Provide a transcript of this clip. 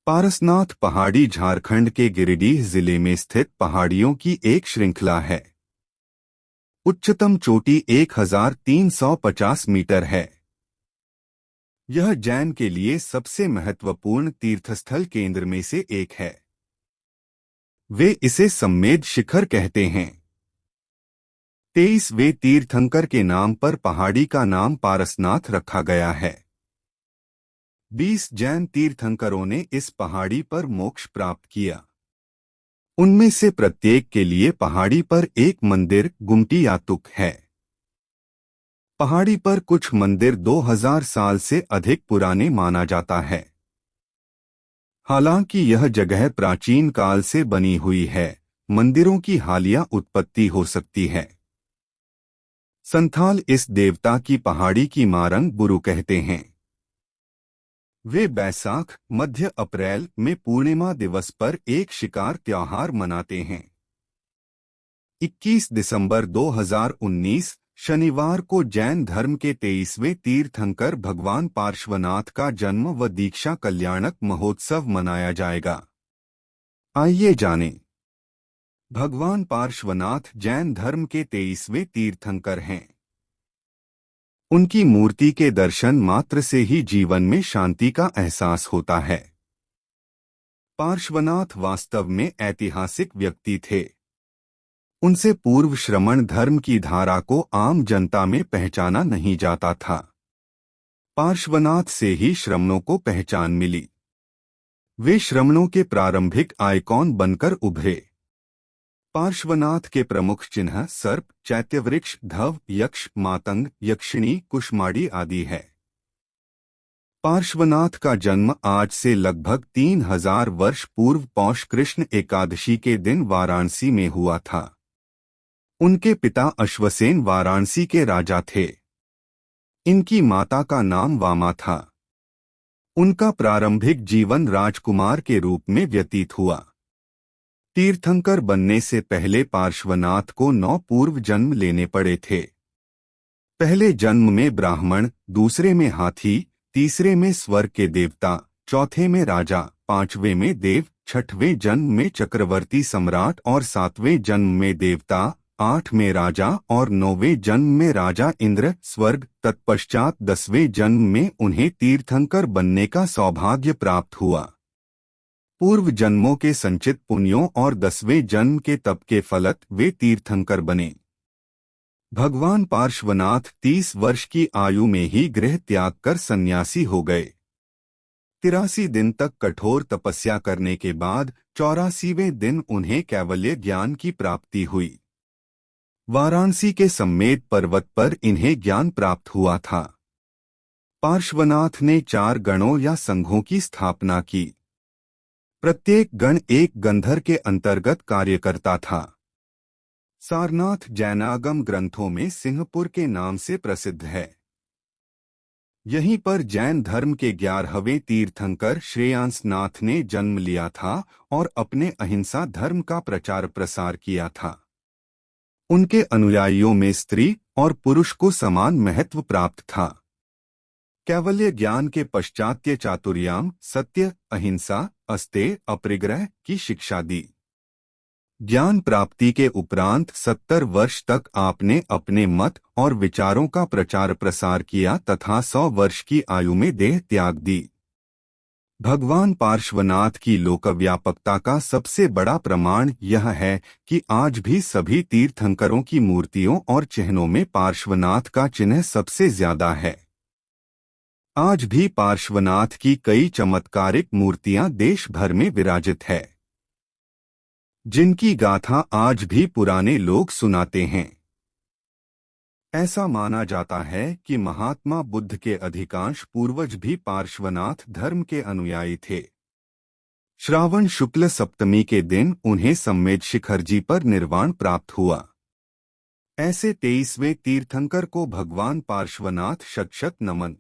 पारसनाथ पहाड़ी झारखंड के गिरिडीह जिले में स्थित पहाड़ियों की एक श्रृंखला है। उच्चतम चोटी 1350 मीटर है। यह जैन के लिए सबसे महत्वपूर्ण तीर्थस्थल केंद्र में से एक है। वे इसे सम्मेद शिखर कहते हैं। 23वें तीर्थंकर के नाम पर पहाड़ी का नाम पारसनाथ रखा गया है। 20 जैन तीर्थंकरों ने इस पहाड़ी पर मोक्ष प्राप्त किया। उनमें से प्रत्येक के लिए पहाड़ी पर एक मंदिर गुमटी या तुक है। पहाड़ी पर कुछ मंदिर 2000 साल से अधिक पुराने माना जाता है। हालांकि यह जगह प्राचीन काल से बनी हुई है, मंदिरों की हालिया उत्पत्ति हो सकती है। संथाल इस देवता की पहाड़ी की मारंग बुरु कहते हैं। वे बैसाख मध्य अप्रैल में पूर्णिमा दिवस पर एक शिकार त्योहार मनाते हैं। 21 दिसंबर 2019 शनिवार को जैन धर्म के 23वें तीर्थंकर भगवान पार्श्वनाथ का जन्म व दीक्षा कल्याणक महोत्सव मनाया जाएगा। आइए जानें। भगवान पार्श्वनाथ जैन धर्म के 23वें तीर्थंकर हैं। उनकी मूर्ति के दर्शन मात्र से ही जीवन में शांति का एहसास होता है। पार्श्वनाथ वास्तव में ऐतिहासिक व्यक्ति थे। उनसे पूर्व श्रमण धर्म की धारा को आम जनता में पहचाना नहीं जाता था। पार्श्वनाथ से ही श्रमणों को पहचान मिली। वे श्रमणों के प्रारंभिक आइकॉन बनकर उभरे। पार्श्वनाथ के प्रमुख चिन्ह सर्प, चैत्यवृक्ष, धव, यक्ष, मातंग, यक्षिणी, कुष्मांडी आदि है। पार्श्वनाथ का जन्म आज से लगभग 3000 वर्ष पूर्व पौष कृष्ण एकादशी के दिन वाराणसी में हुआ था। उनके पिता अश्वसेन वाराणसी के राजा थे। इनकी माता का नाम वामा था। उनका प्रारंभिक जीवन राजकुमार के रूप में व्यतीत हुआ। तीर्थंकर बनने से पहले पार्श्वनाथ को 9 पूर्व जन्म लेने पड़े थे। पहले जन्म में ब्राह्मण, दूसरे में हाथी, तीसरे में स्वर्ग के देवता, चौथे में राजा, 5वें में देव, 6वें जन्म में चक्रवर्ती सम्राट और 7वें जन्म में देवता, 8 में राजा और 9वें जन्म में राजा इंद्र स्वर्ग। तत्पश्चात 10वें जन्म में उन्हें तीर्थंकर बनने का सौभाग्य प्राप्त हुआ। पूर्व जन्मों के संचित पुण्यों और 10वें जन्म के तप के फलत वे तीर्थंकर बने। भगवान पार्श्वनाथ 30 वर्ष की आयु में ही गृह त्याग कर सन्यासी हो गए। 83 दिन तक कठोर तपस्या करने के बाद 84वें दिन उन्हें कैवल्य ज्ञान की प्राप्ति हुई। वाराणसी के सम्मेद पर्वत पर इन्हें ज्ञान प्राप्त हुआ था। पार्श्वनाथ ने 4 गणों या संघों की स्थापना की। प्रत्येक गण एक गंधर के अंतर्गत कार्य करता था। सारनाथ जैनागम ग्रंथों में सिंहपुर के नाम से प्रसिद्ध है। यहीं पर जैन धर्म के 11वें तीर्थंकर श्रेयांसनाथ ने जन्म लिया था और अपने अहिंसा धर्म का प्रचार प्रसार किया था। उनके अनुयायियों में स्त्री और पुरुष को समान महत्व प्राप्त था। कैवल्य ज्ञान के पश्चात्य चातुर्याम, सत्य, अहिंसा, अस्तेय, अपरिग्रह की शिक्षा दी। ज्ञान प्राप्ति के उपरांत 70 वर्ष तक आपने अपने मत और विचारों का प्रचार प्रसार किया तथा 100 वर्ष की आयु में देह त्याग दी। भगवान पार्श्वनाथ की लोकव्यापकता का सबसे बड़ा प्रमाण यह है कि आज भी सभी तीर्थंकरों की मूर्तियों और चिन्हों में पार्श्वनाथ का चिन्ह सबसे ज्यादा है। आज भी पार्श्वनाथ की कई चमत्कारिक मूर्तियां देश भर में विराजित है, जिनकी गाथा आज भी पुराने लोग सुनाते हैं। ऐसा माना जाता है कि महात्मा बुद्ध के अधिकांश पूर्वज भी पार्श्वनाथ धर्म के अनुयायी थे। श्रावण शुक्ल सप्तमी के दिन उन्हें सम्मेद शिखर जी पर निर्वाण प्राप्त हुआ। ऐसे 23वें तीर्थंकर को भगवान पार्श्वनाथ शत शत नमन।